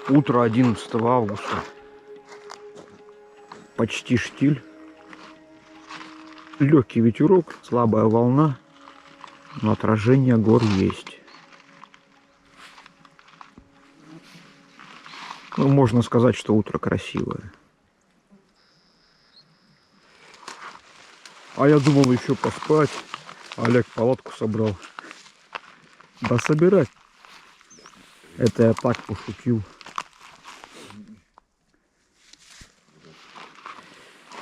Утро 11 августа. Почти штиль. Легкий ветерок, слабая волна, но отражение гор есть. Ну, можно сказать, что утро красивое. А я думал еще поспать. Олег палатку собрал. Да собирать. Это я так пошутил.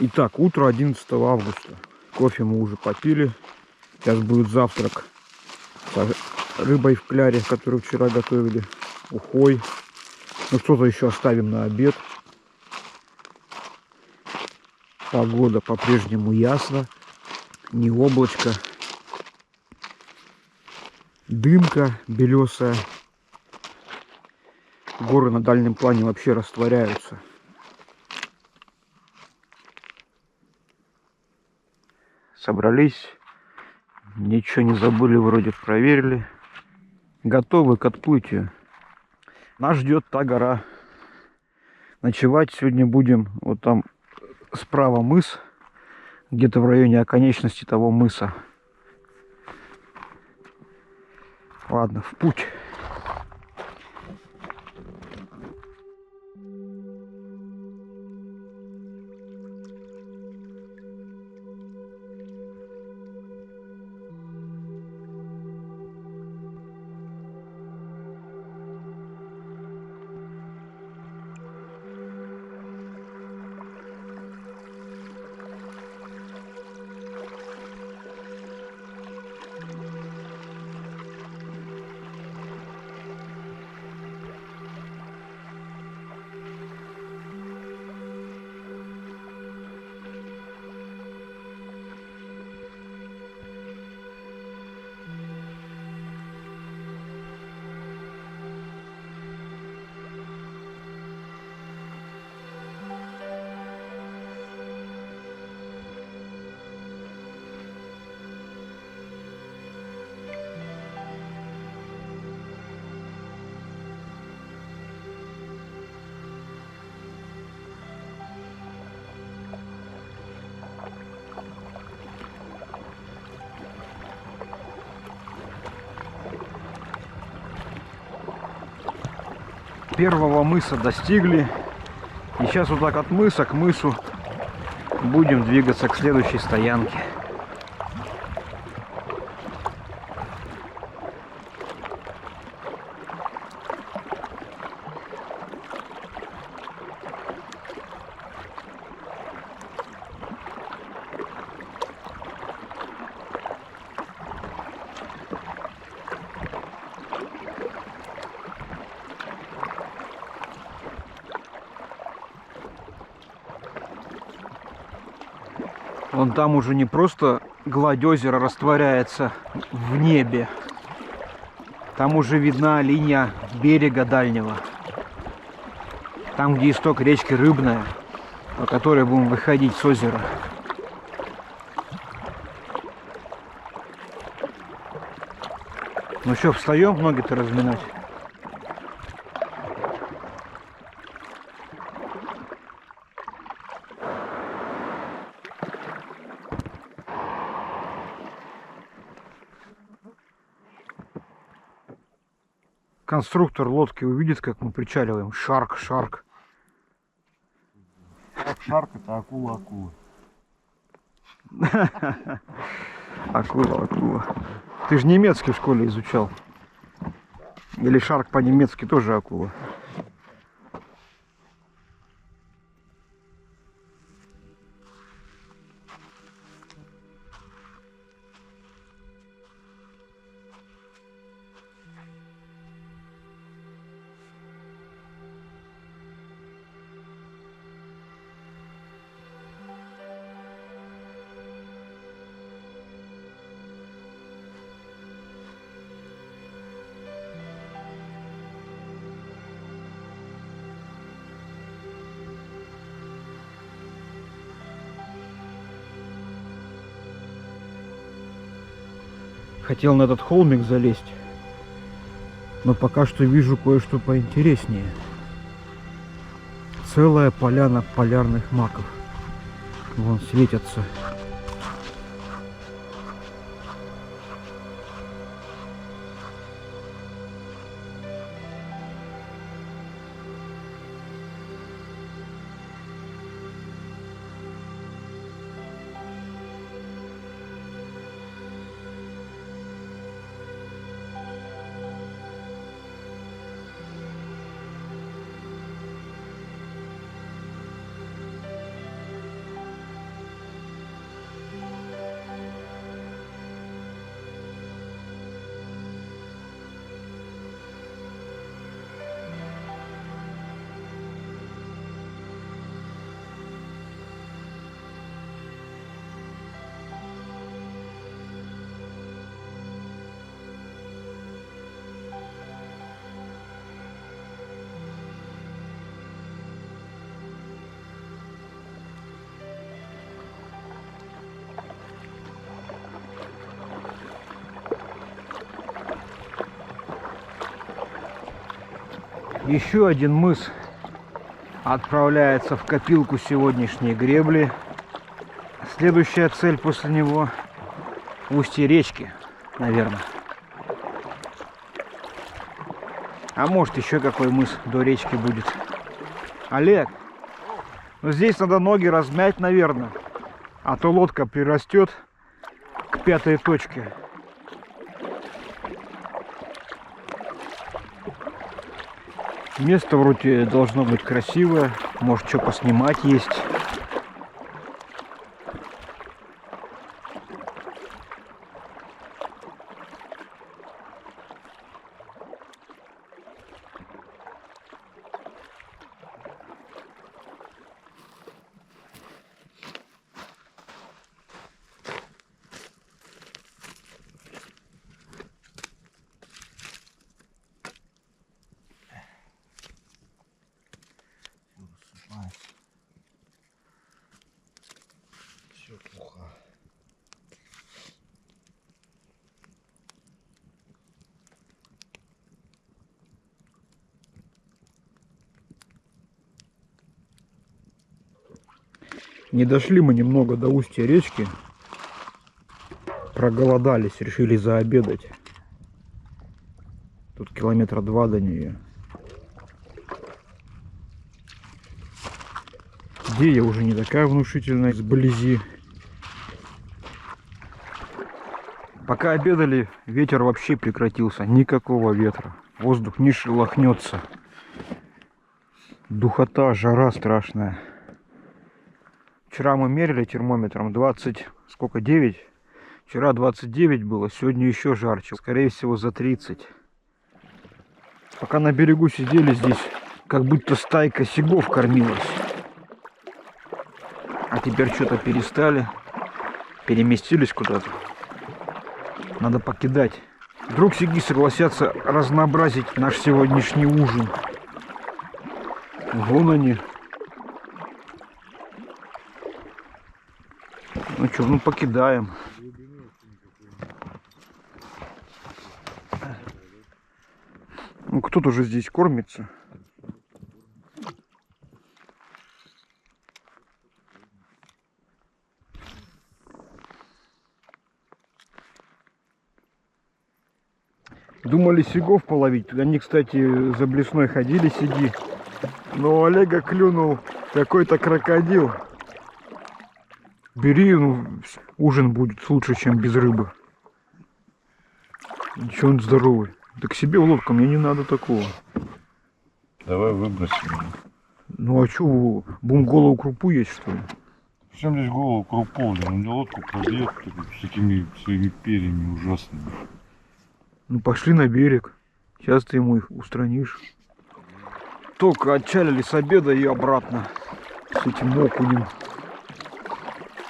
Итак, утро 11 августа. Кофе мы уже попили. Сейчас будет завтрак с рыбой в кляре, которую вчера готовили. Ухой. Ну что-то еще оставим на обед. Погода по-прежнему ясна. Не облачко. Дымка белесая. Горы на дальнем плане вообще растворяются. Собрались. Ничего не забыли, вроде проверили. Готовы к отплытию. Нас ждет та гора. Ночевать сегодня будем вот там справа мыс. Где-то в районе оконечности того мыса. Ладно, в путь. Первого мыса достигли. И сейчас вот так от мыса к мысу будем двигаться к следующей стоянке. Вон там уже не просто гладь озера растворяется в небе. Там уже видна линия берега дальнего. Там, где исток речки Рыбная, по которой будем выходить с озера. Ну что, встаем, ноги-то разминать? Конструктор лодки увидит, как мы причаливаем. Шарк, шарк. Шарк — это акула, акула. Акула, акула. Ты же немецкий в школе изучал. Или шарк по-немецки тоже акула. Хотел на этот холмик залезть, но пока что вижу кое-что поинтереснее. Целая поляна полярных маков. Вон светятся. Еще один мыс отправляется в копилку сегодняшней гребли. Следующая цель после него — устье речки, наверное. А может еще какой мыс до речки будет. Олег, ну здесь надо ноги размять, наверное. А то лодка прирастет к 5-й точке. Место вроде должно быть красивое. Может, что поснимать есть. Все плохо. Не дошли мы немного до устья речки. Проголодались, решили заобедать. Тут километра 2 до нее. Идея уже не такая внушительная сблизи. Пока обедали, ветер вообще прекратился. Никакого ветра. Воздух не шелохнется. Духота, жара страшная. Вчера мы мерили термометром 20, сколько, 9? Вчера 29 было, сегодня еще жарче. Скорее всего за 30. Пока на берегу сидели здесь, как будто стайка сигов кормилась. А теперь что-то перестали. Переместились куда-то. Надо покидать. Вдруг сиги согласятся разнообразить наш сегодняшний ужин. Вон они. Ну что, ну покидаем. Ну кто-то же здесь кормится. Думали сигов половить. Они, кстати, за блесной ходили сиги. Но Олега клюнул какой-то крокодил. Бери, ну, ужин будет лучше, чем без рыбы. Ничего, он здоровый. Да к себе в лодку, мне не надо такого. Давай выбросим. Ну а что, будем голову крупу есть, что ли? Причем здесь голову крупу, да, он лодку пробьет с этими своими перьями ужасными. Ну пошли на берег. Сейчас ты ему их устранишь. Только отчалили с обеда и обратно. С этим окунем.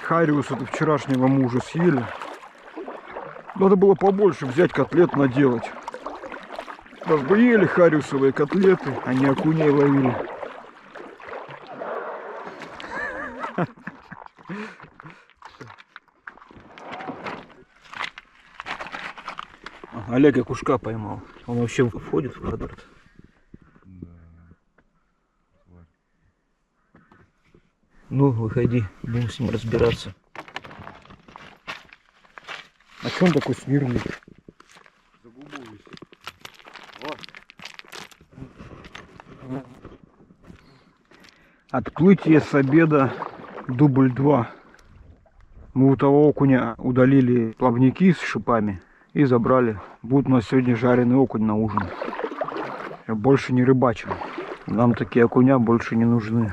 Хариус это вчерашнего мужа съели. Надо было побольше взять котлет наделать. Раз бы ели хариусовые котлеты, а не окуней ловили. Олег окушка поймал. Он вообще входит в квадрат. Да. Ну, выходи, будем с ним разбираться. А что он такой смирный? За губу висит. Отплытие с обеда, дубль 2. Мы у того окуня удалили плавники с шипами и забрали. Будет у нас сегодня жареный окунь на ужин. Больше не рыбачим. Нам такие окуня больше не нужны.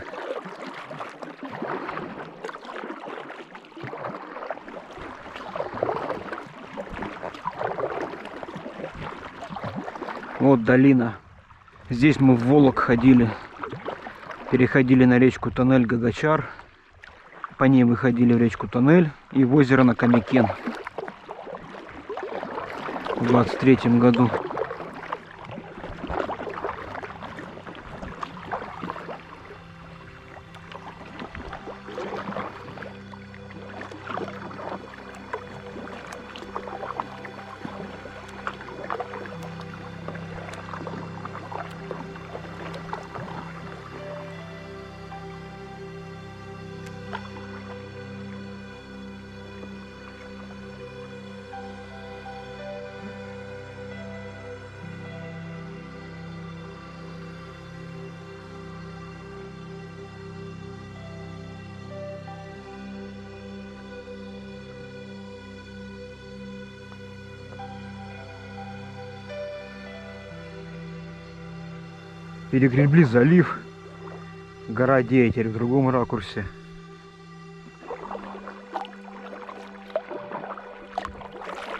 Вот долина. Здесь мы в Волок ходили. Переходили на речку Тоннель Гагачар. По ней выходили в речку Тоннель и в озеро Накамикен. В 23-м году. Перегребли залив. Гора Дея теперь в другом ракурсе.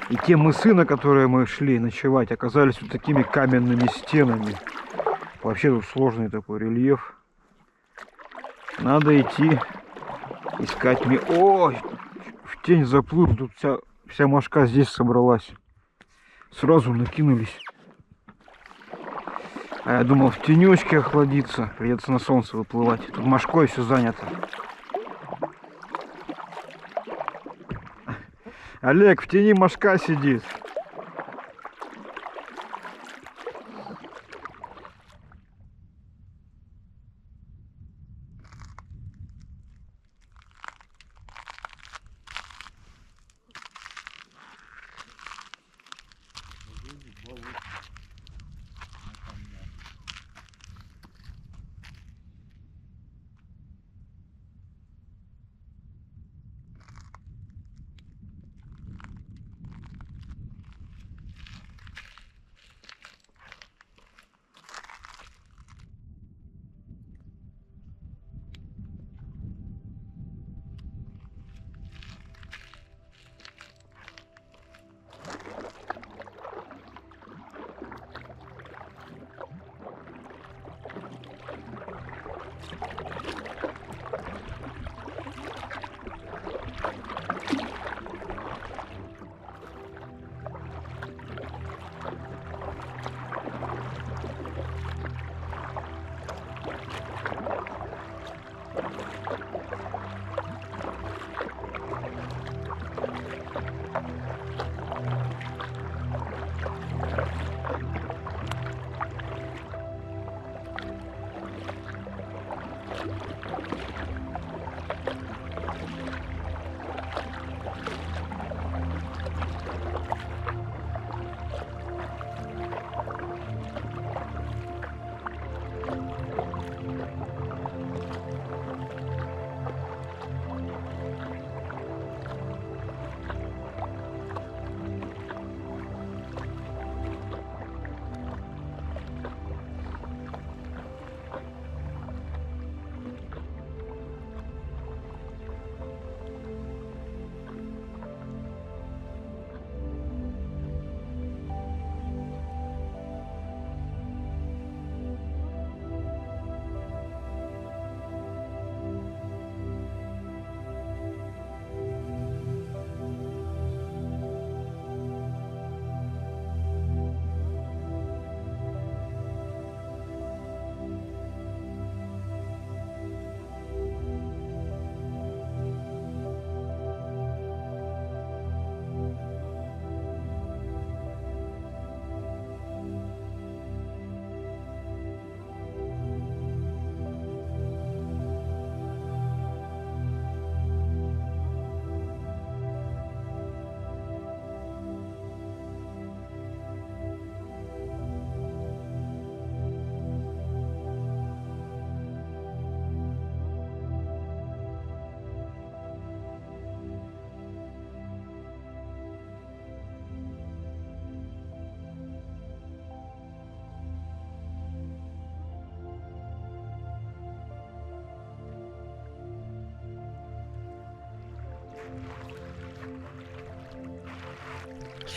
И те мысы, на которые мы шли ночевать, оказались вот такими каменными стенами. Вообще тут сложный такой рельеф. Надо идти искать Ой, в тень заплыл. Тут вся мошка здесь собралась. Сразу накинулись. А я думал, в тенечке охладиться. Придется на солнце выплывать. Тут мошкой все занято. Олег, в тени мошка сидит.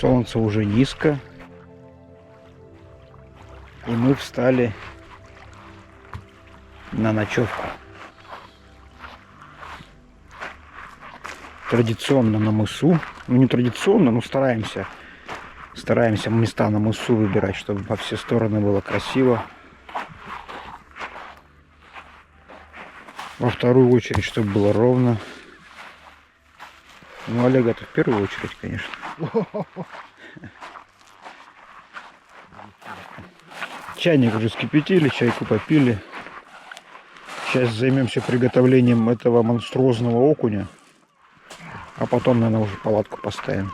Солнце уже низко. И мы встали на ночевку. Традиционно на мысу. Ну, не традиционно, но стараемся места на мысу выбирать, чтобы по все стороны было красиво. Во вторую очередь, чтобы было ровно. Ну, Олега-то в первую очередь, конечно. Чайник уже вскипятили, чайку попили. Сейчас займемся приготовлением этого монструозного окуня. А потом, наверное, уже палатку поставим.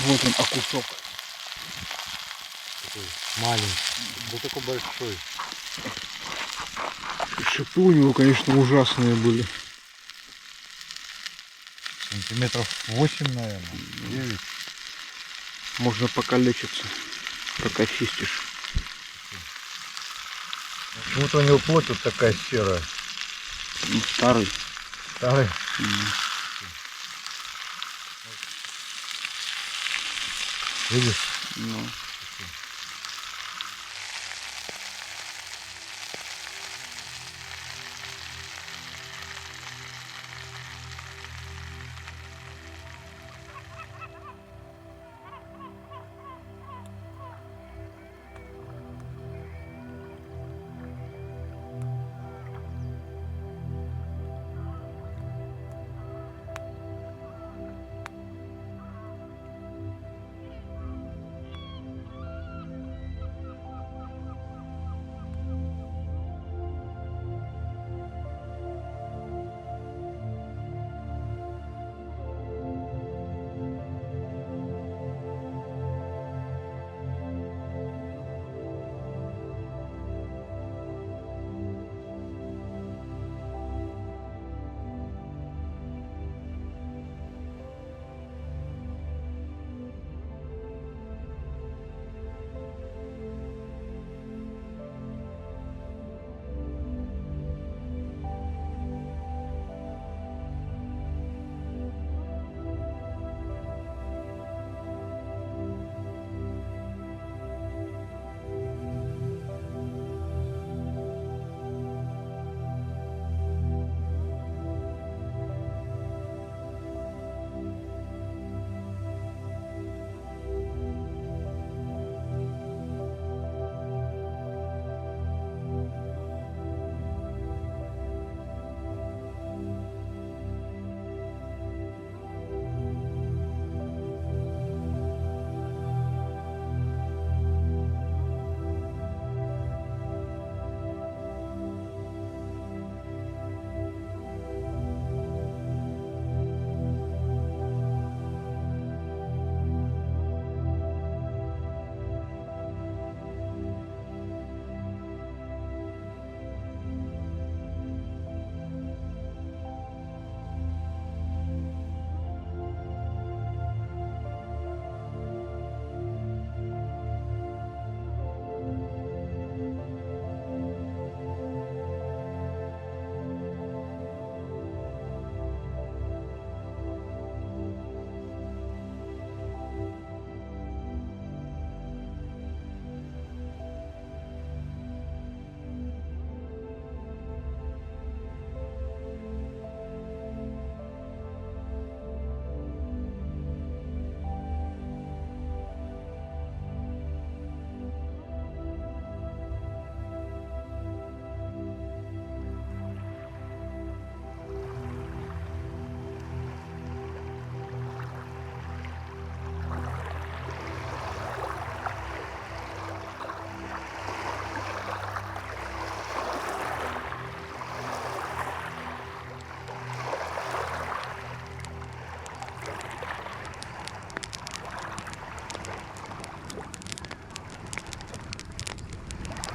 Вот он, окусок. Такой маленький. Да такой большой. Шипы у него, конечно, ужасные были. Сантиметров 8, наверное. 9. Можно покалечиться, пока чистишь. Почему-то у него плоть вот такая серая. Ну, старый. Старый. Видишь? Ну.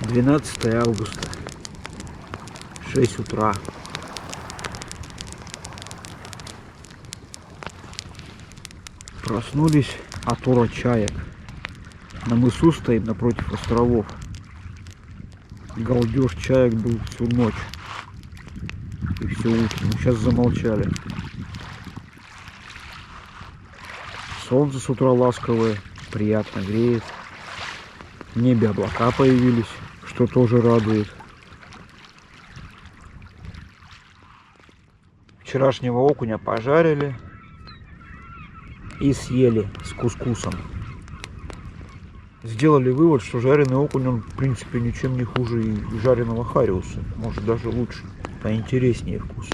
12 августа, 6 утра. Проснулись от ора чаек. На мысу стоим напротив островов. Галдеж чаек был всю ночь и все утро. Но сейчас замолчали. Солнце с утра ласковое, приятно греет. В небе облака появились, что тоже радует. Вчерашнего окуня пожарили и съели с кускусом. Сделали вывод, что жареный окунь, он в принципе ничем не хуже и жареного хариуса. Может даже лучше, поинтереснее вкус.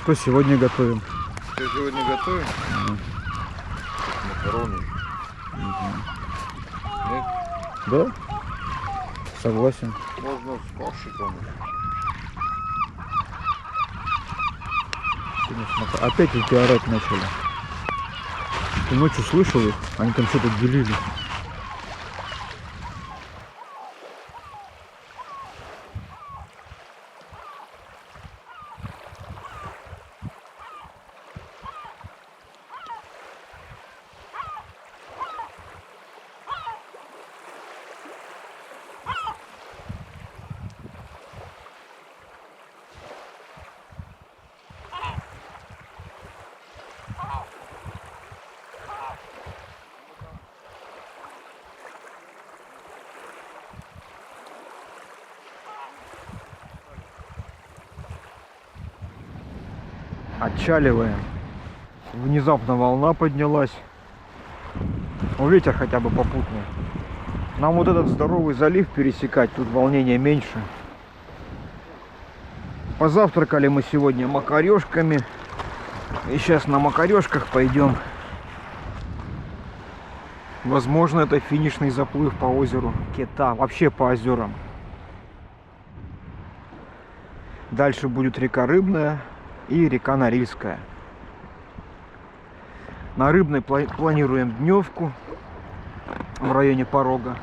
Что сегодня готовим? Что сегодня готовим? Макароны. Нет? Да? Согласен. Можно с фаршиком. Опять эти орать начали. Ты ночью слышал их? Они там что-то делили. Отчаливаем. Внезапно волна поднялась. Ну, ветер хотя бы попутный. Нам вот этот здоровый залив пересекать, тут волнение меньше. Позавтракали мы сегодня макарешками. И сейчас на макарешках пойдем. Возможно, это финишный заплыв по озеру Кета. Вообще по озерам. Дальше будет река Рыбная и река Норильская. На Рыбной планируем дневку в районе порога.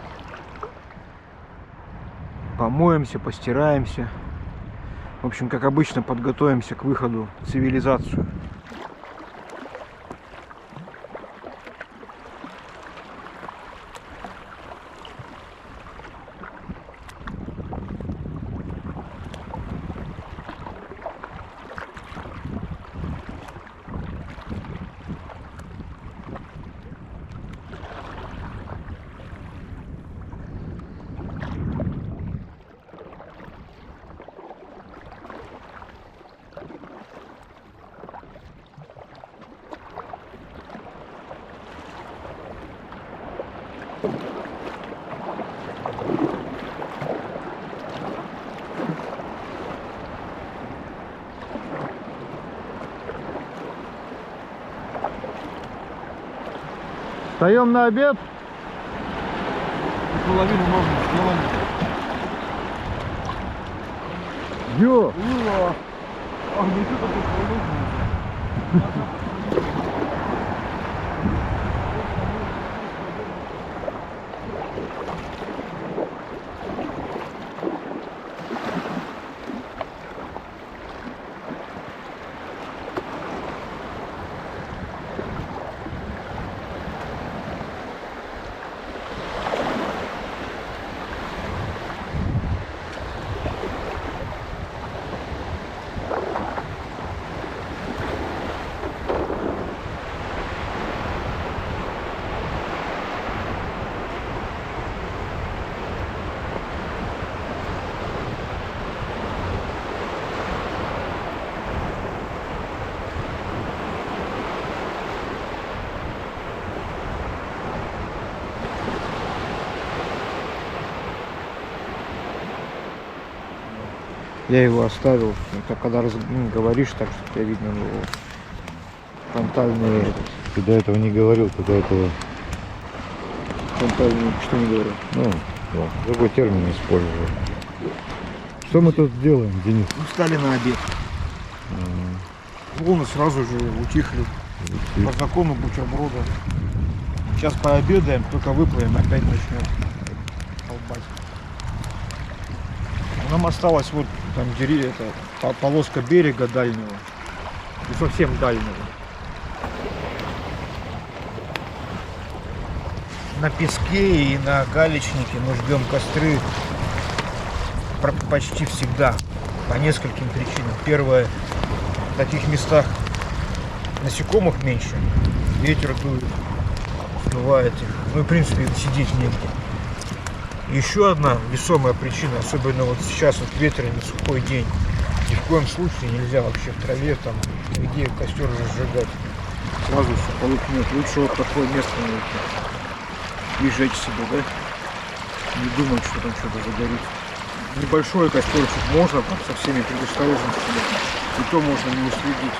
Помоемся, постираемся. В общем, как обычно, подготовимся к выходу в цивилизацию. Встаем на обед. Половину можно сделать. Йо! А ну что такое? Я его оставил. Это когда говоришь так, что тебя видно было. Фронтальные. Ты до этого не говорил, ты до этого... Фронтальные, что не говорю? Ну, да, другой термин использовал. Что мы тут делаем, Денис? Устали на обед. Волны сразу же утихли. По закону бутерброда. Сейчас пообедаем, только выплывем, опять начнет колбасить. Нам осталось вот там это, полоска берега дальнего. И совсем дальнего. На песке и на галечнике мы жгем костры почти всегда. По нескольким причинам. Первое, в таких местах насекомых меньше. Ветер дует, смывает их. Ну и в принципе сидеть негде. Еще одна весомая причина, особенно вот сейчас вот ветреный сухой день. Ни в коем случае нельзя вообще в траве там нигде костер разжигать. Сразу все полыхнет. Лучше вот такое место найти. И жечь себе, да? Не думать, что там что-то загорится. Небольшой костерчик можно там со всеми предосторожностями. И то можно не уследить.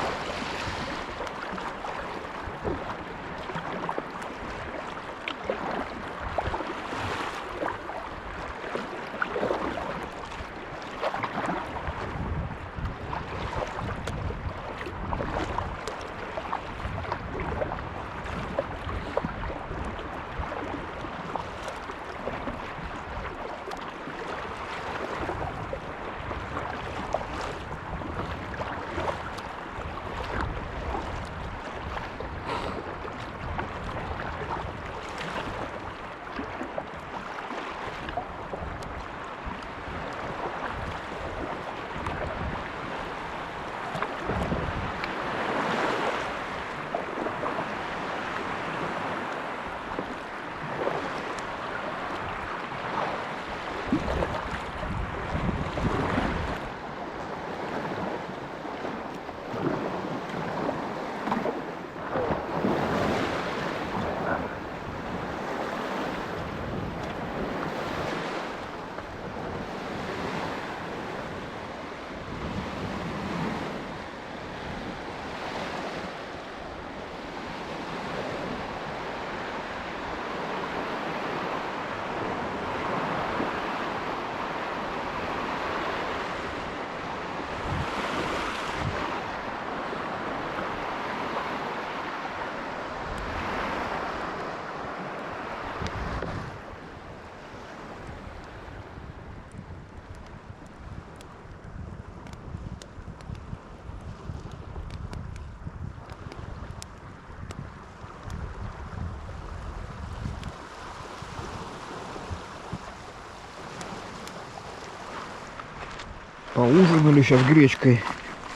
Поужинали сейчас гречкой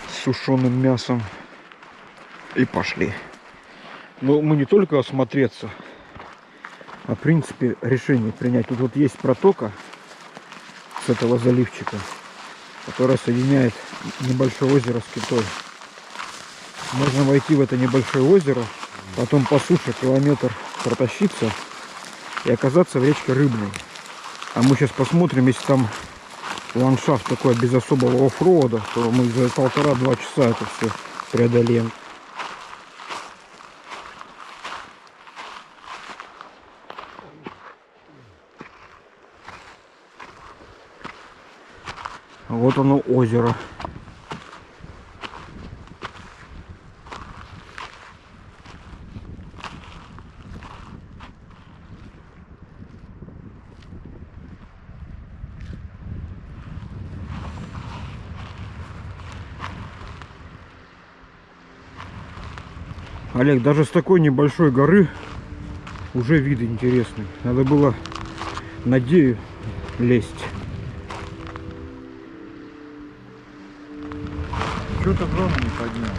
с сушеным мясом и пошли. Но мы не только осмотреться, а в принципе решение принять. Тут вот есть протока с этого заливчика, которая соединяет небольшое озеро с Китой. Можно войти в это небольшое озеро, потом по суше километр протащиться и оказаться в речке Рыбной. А мы сейчас посмотрим, если там ландшафт такой без особого оффроуда, то мы за 1,5-2 часа это все преодолеем. Вот оно озеро. Олег, даже с такой небольшой горы уже виды интересные. Надо было на Дею лезть. Что-то дрону не поднял.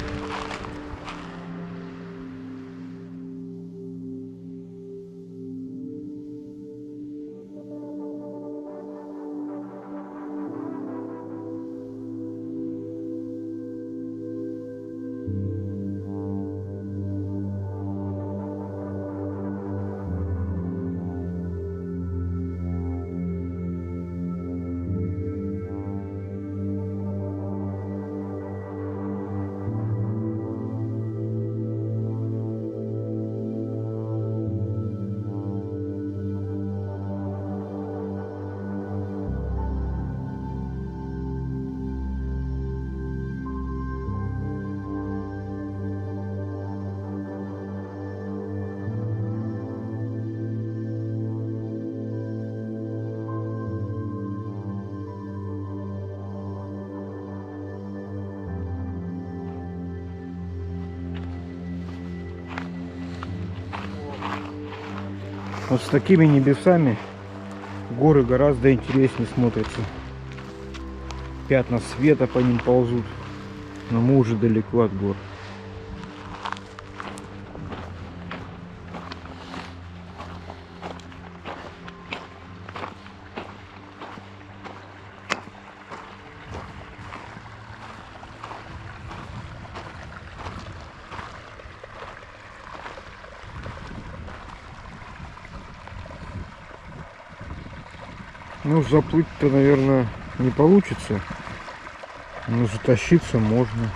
Вот с такими небесами горы гораздо интереснее смотрятся. Пятна света по ним ползут. Но мы уже далеко от гор. Ну, заплыть-то, наверное, не получится. Но затащиться можно.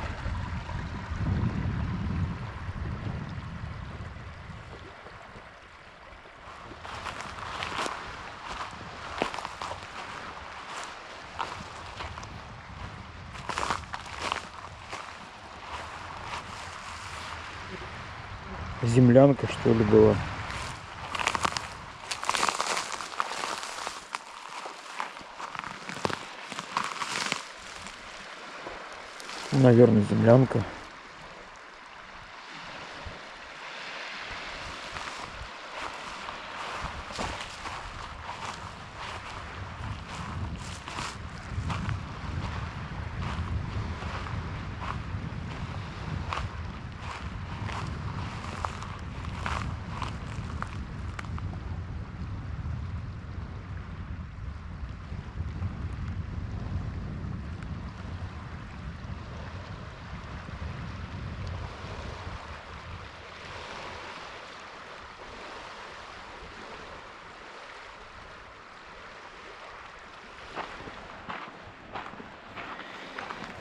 Землянка, что ли, была. Наверное, землянка.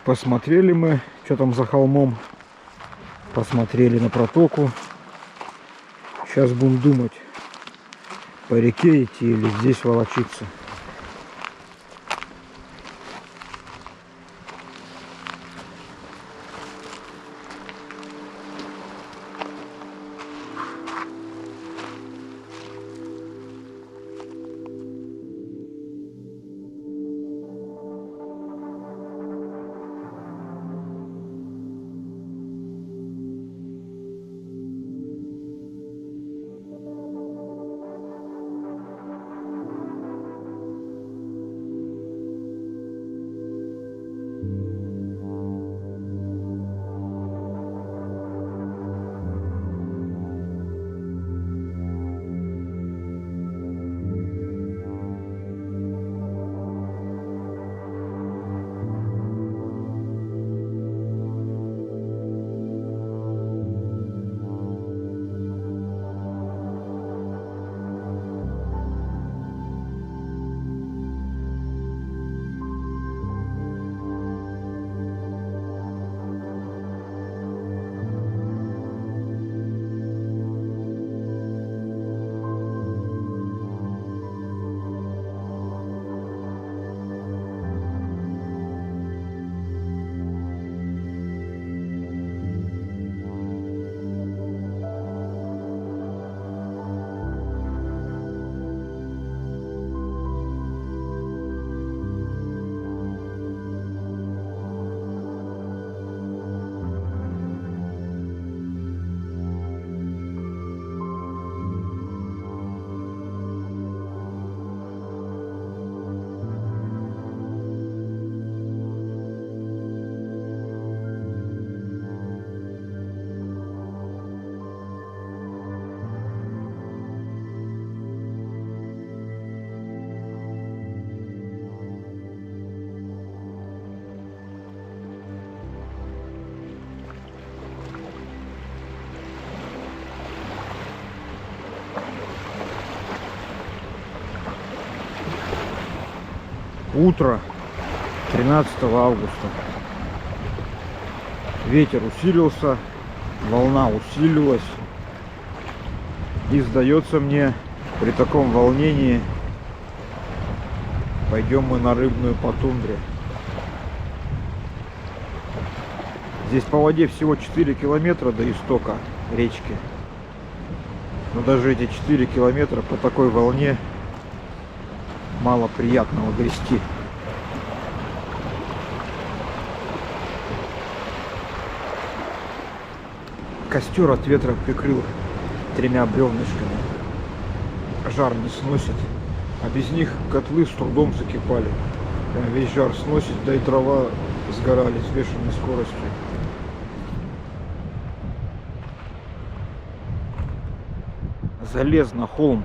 Посмотрели мы, что там за холмом. Посмотрели на протоку. Сейчас будем думать, по реке идти или здесь волочиться. Утро 13 августа. Ветер усилился, волна усилилась. И сдается мне, при таком волнении пойдем мы на рыбную по тундре. Здесь по воде всего 4 километра до истока речки. Но даже эти 4 километра по такой волне мало приятного грести. Костер от ветра прикрыл 3 бревнышками. жар не сносит. А без них котлы с трудом закипали. Прям весь жар сносит, да и дрова сгорали с бешеной скоростью. Залез на холм,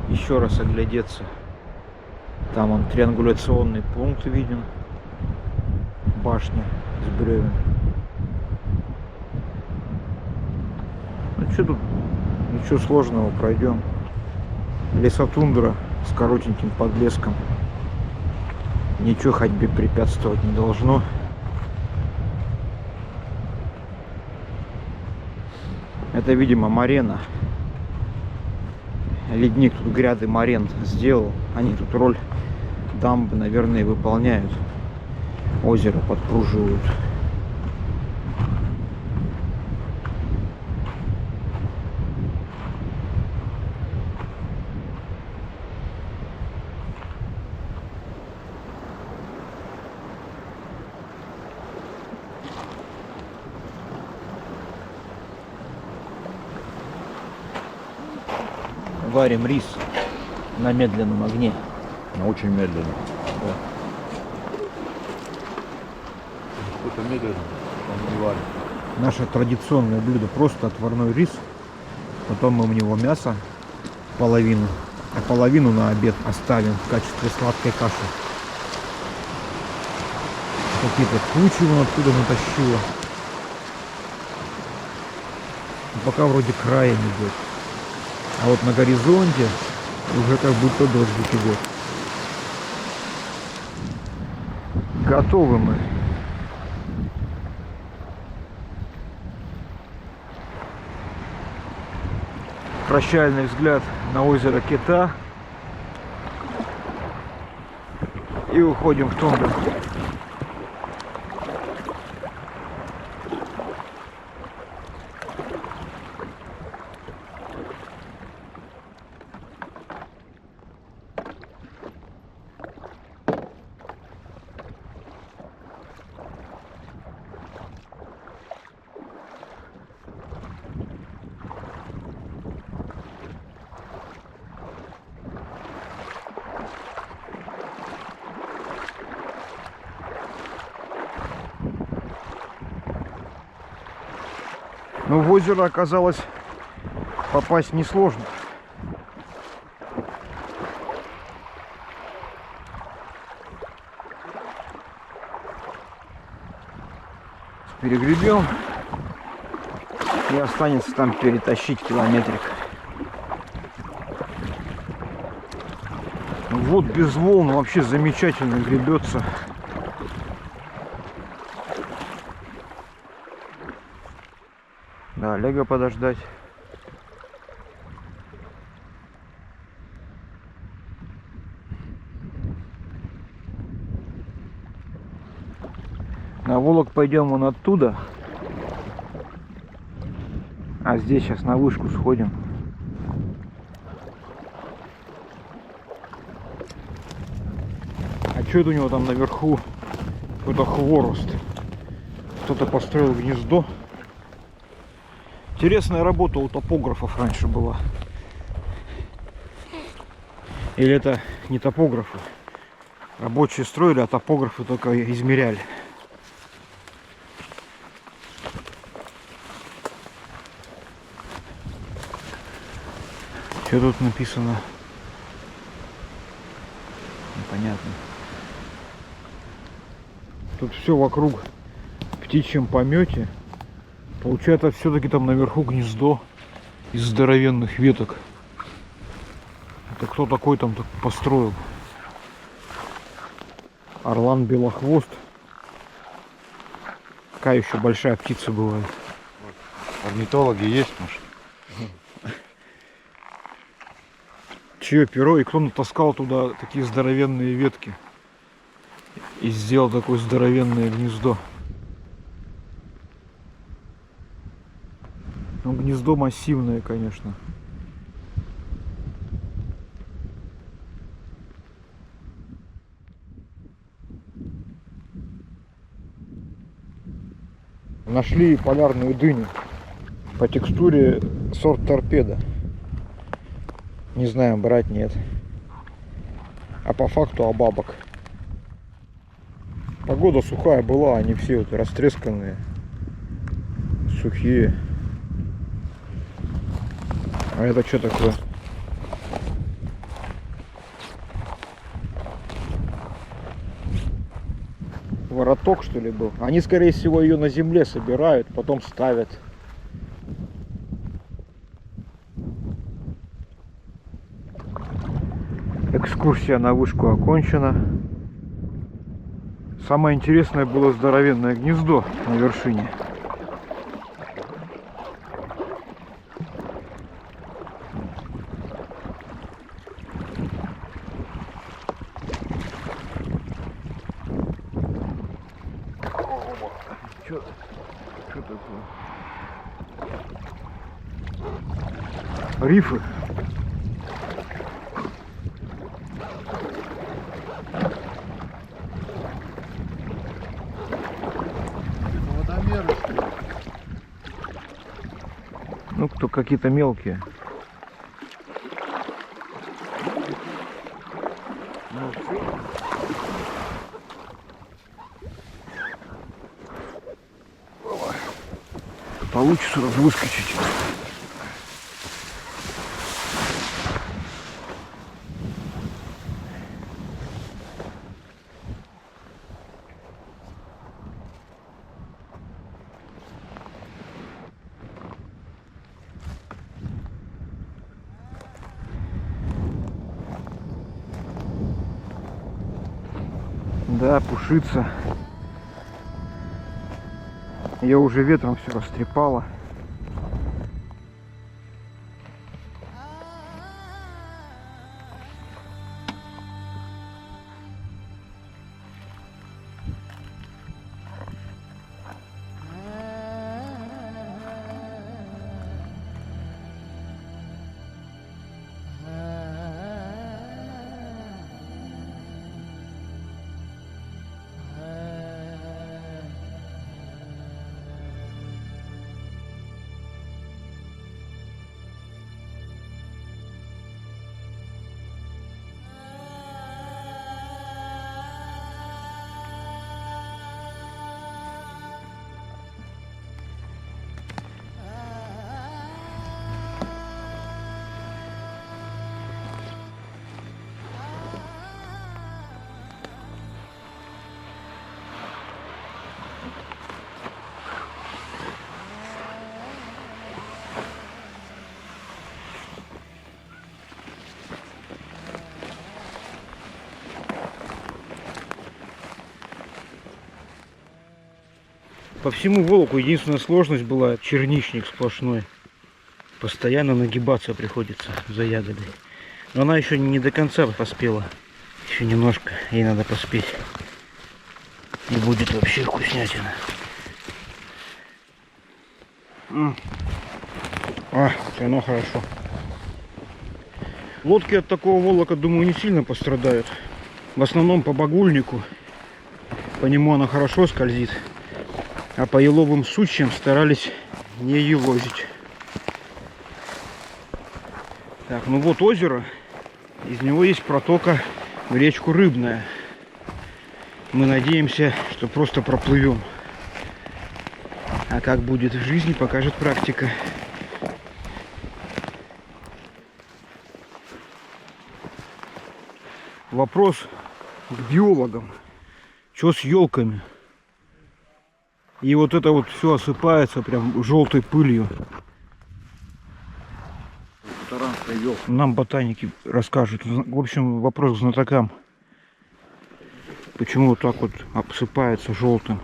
еще раз оглядеться. Там он триангуляционный пункт виден. Башня из бревен. Ну что тут, ничего сложного, пройдем. Лесотундра с коротеньким подлеском. Ничего ходьбе препятствовать не должно. Это, видимо, морена. Ледник тут гряды морен сделал. Они тут роль дамбы, наверное, выполняют. Озеро подпруживают. Варим рис на медленном огне. Но очень медленно. Да. Что-то медленно, он не варит. Наше традиционное блюдо просто отварной рис. Потом мы в него мясо половину, а половину на обед оставим в качестве сладкой каши. Какие-то кучи вон оттуда натащила. Пока вроде краем идет. А вот на горизонте уже как будто дождик идет. Готовы мы. Прощальный взгляд на озеро Кета. И уходим в тундру. Но в озеро оказалось попасть несложно. Перегребем, и останется там перетащить километрик. Вот без волн вообще замечательно гребется. Да, Олега подождать. На Волок пойдем вон оттуда. А здесь сейчас на вышку сходим. А что это у него там наверху? Какой-то хворост. Кто-то построил гнездо. Интересная работа у топографов раньше была. Или это не топографы? Рабочие строили, а топографы только измеряли. Что тут написано? Непонятно. Тут все вокруг в птичьем помете. Получается, все-таки там наверху гнездо из здоровенных веток. Это кто такой там так построил? Орлан белохвост. Какая еще большая птица бывает? Орнитологи есть, может? Чье перо, и кто натаскал туда такие здоровенные ветки и сделал такое здоровенное гнездо. Ну, гнездо массивное, конечно. Нашли полярную дыню. По текстуре сорт торпеда. Не знаю, брать нет. А по факту о бабок. Погода сухая была, они все вот растресканные, сухие. А это что такое? Вороток, что ли, был? Они, скорее всего, ее на земле собирают, потом ставят. Экскурсия на вышку окончена. Самое интересное было здоровенное гнездо на вершине. Что такое? Рифы. Водомеры, что ли? Ну, кто какие-то мелкие. Ну, все. Получится выскочить. Да, пушится. Ее уже ветром все растрепало. По всему Волоку единственная сложность была черничник сплошной. Постоянно нагибаться приходится за ягодой. Но она еще не до конца поспела. Еще немножко ей надо поспеть. И будет вообще вкуснятина. Все равно хорошо. Лодки от такого волока, думаю, не сильно пострадают. В основном по багульнику. По нему она хорошо скользит. А по еловым сучьям старались не елозить. Так, ну вот озеро. Из него есть протока в речку Рыбная. Мы надеемся, что просто проплывем. А как будет в жизни, покажет практика. Вопрос к биологам. Что с елками? И вот это вот все осыпается прям желтой пылью. Нам ботаники расскажут. В общем, вопрос к знатокам. Почему вот так вот обсыпается желтым?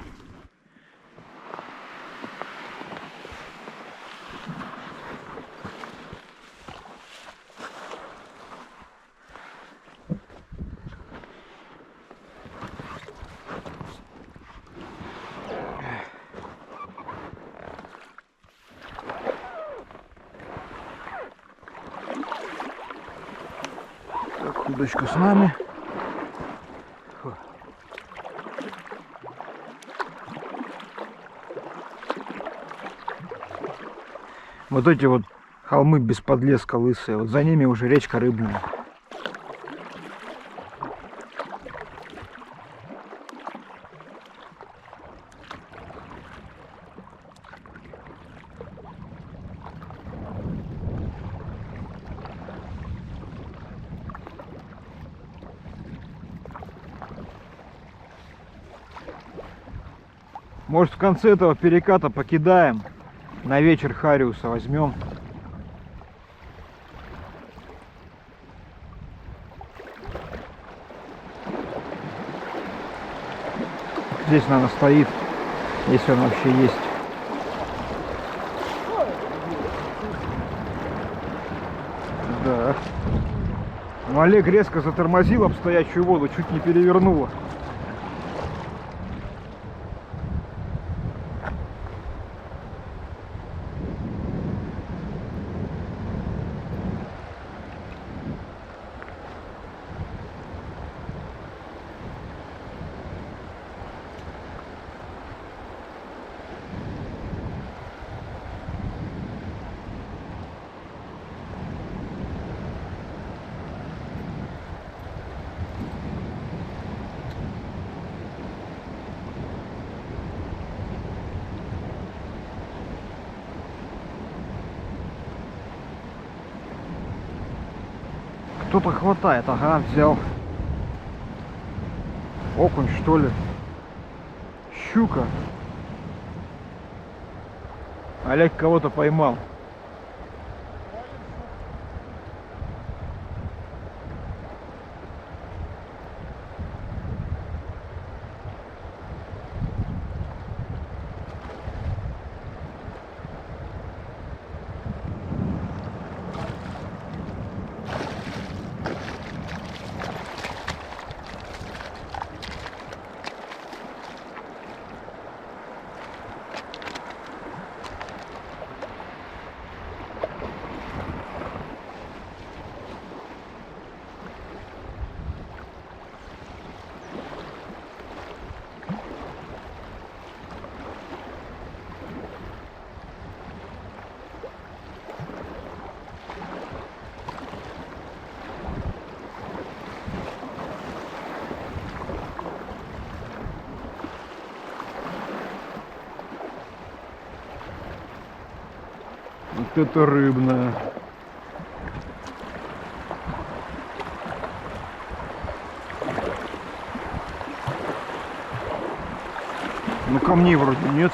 Удочка с нами. Вот эти вот Холмы без подлеска лысые. Вот за ними уже речка Рыбная. Может, в конце этого переката покидаем, на вечер Хариуса возьмем. Здесь, наверное, стоит, если он вообще есть. Да. Ну, Олег резко затормозил об стоячую воду, чуть не перевернуло. Кто-то хватает, ага, взял. Окунь, что ли? Щука. Олег кого-то поймал. Вот это рыбная. Ну, камней вроде нет.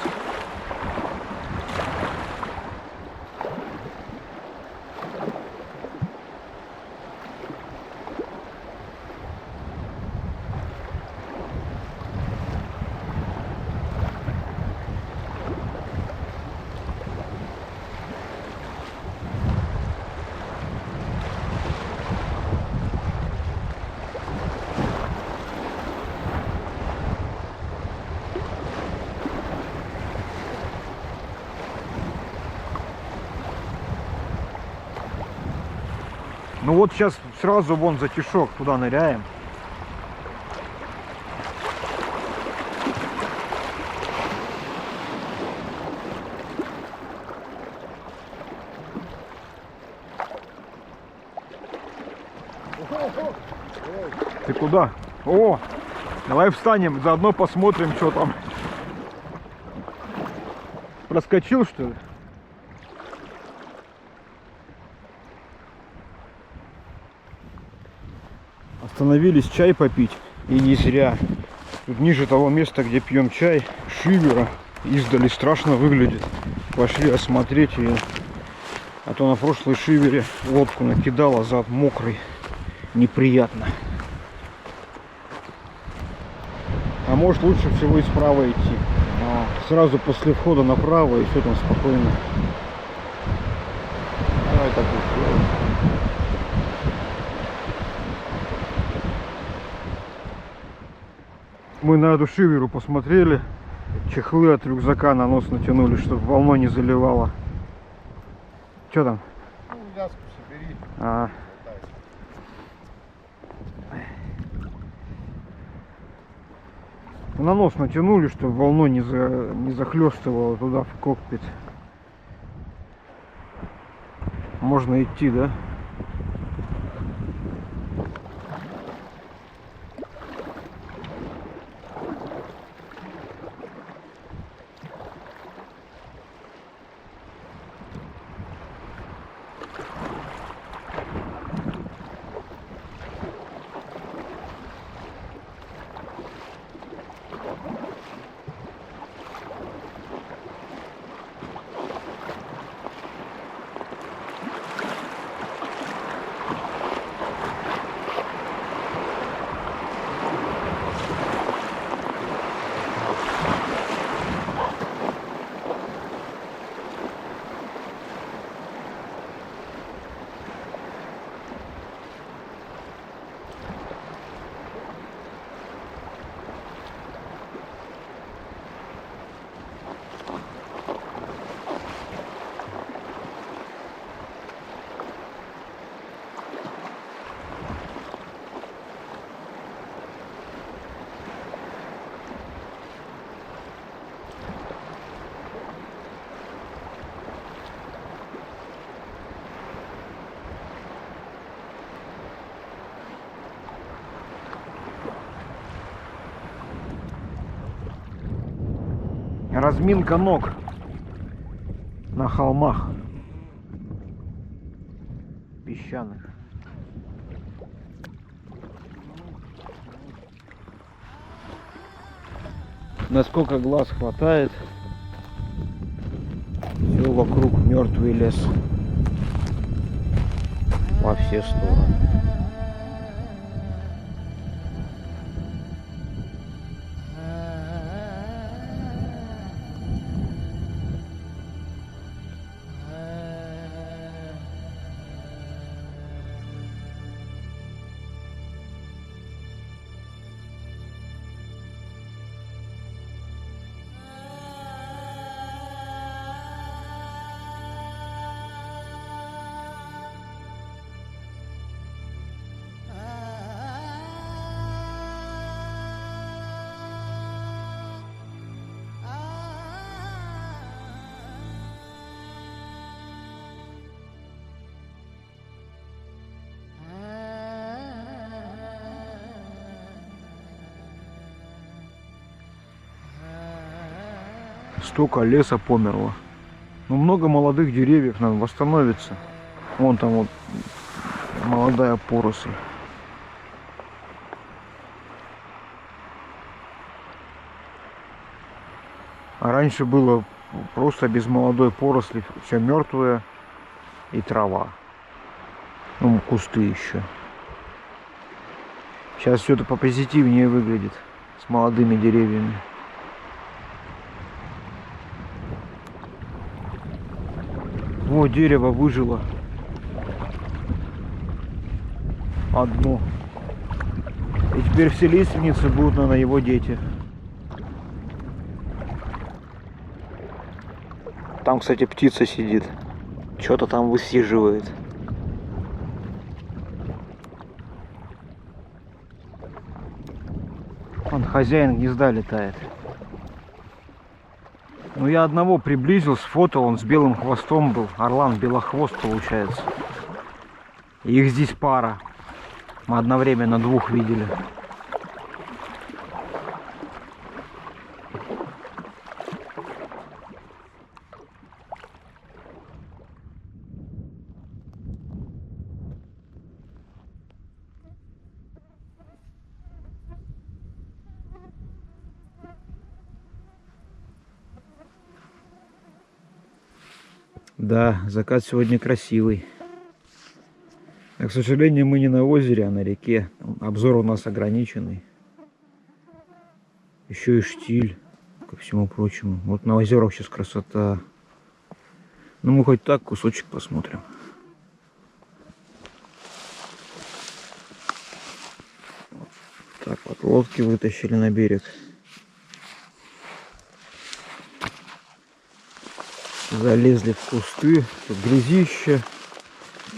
Ну вот сейчас сразу вон затишок, туда ныряем. Ты куда? О, давай встанем, заодно посмотрим, что там. Проскочил, что ли? Остановились чай попить, и не зря. Тут ниже того места, где пьем чай, шивера издали страшно выглядит. Пошли осмотреть ее. А то на прошлой шивере лодку накидала, зад мокрый. Неприятно. А может, лучше всего и справа идти. Сразу после входа направо, и все там спокойно. Давай так и сделаем. Мы на эту шиверу посмотрели. Чехлы от рюкзака на нос натянули, чтобы волной не заливало. Что там? Ну, ляску собери. На нос натянули, чтобы волной не захлестывало туда в кокпит. Можно идти, да? Разминка ног на холмах песчаных. Насколько глаз хватает, все вокруг мертвый лес во все стороны. Столько леса померло. Но много молодых деревьев, надо восстановиться. Вон там вот молодая поросль. А раньше было просто без молодой поросли, все мертвое и трава. Ну, кусты еще. Сейчас все это попозитивнее выглядит с молодыми деревьями. О, дерево выжило. Одно. И теперь все лиственницы будут, наверное, его дети. Там, кстати, птица сидит. Что-то там высиживает. Он хозяин гнезда летает. Ну, я одного приблизил, сфотал, он с белым хвостом был. Орлан белохвост получается. Их здесь пара. Мы одновременно двух видели. Да, закат сегодня красивый. Но, к сожалению, мы не на озере, а на реке. Обзор у нас ограниченный. Еще и штиль, ко всему прочему. Вот на озерах сейчас красота. Ну, мы хоть так кусочек посмотрим. Вот так вот лодки вытащили на берег. Залезли в кусты, тут грязище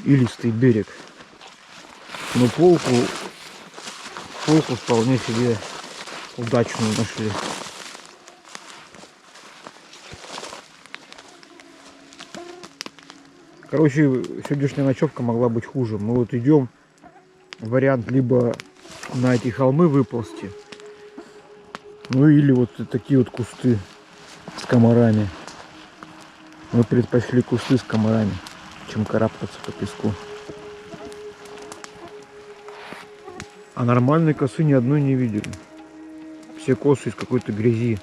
и листый берег. Но полку вполне себе удачную нашли. Короче, сегодняшняя ночевка могла быть хуже. Мы вот идем, вариант либо на эти холмы выползти, ну или вот такие вот кусты с комарами. Мы предпочли кусты с комарами, чем карабкаться по песку. А нормальной косы ни одной не видели. Все косы из какой-то грязи.